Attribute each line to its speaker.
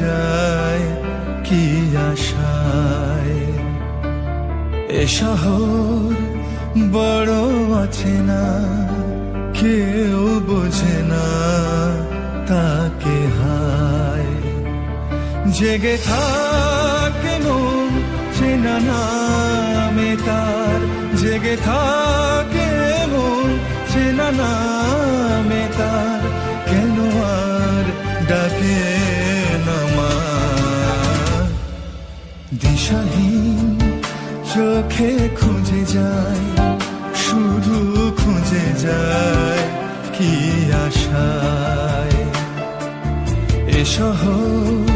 Speaker 1: যায় কি আশায়। এ শহর বড় আছে না, কেউ বোঝে না তাকে হায়। জেগে থাকে মন চেনা নামে তার, জেগে থাকে মন চেনা নামে তার, কেন আর ডাকে না মা। দিশাহীন চোখে খুঁজে যায়, শুধু খুঁজে যায় কি আশায়। এ শহর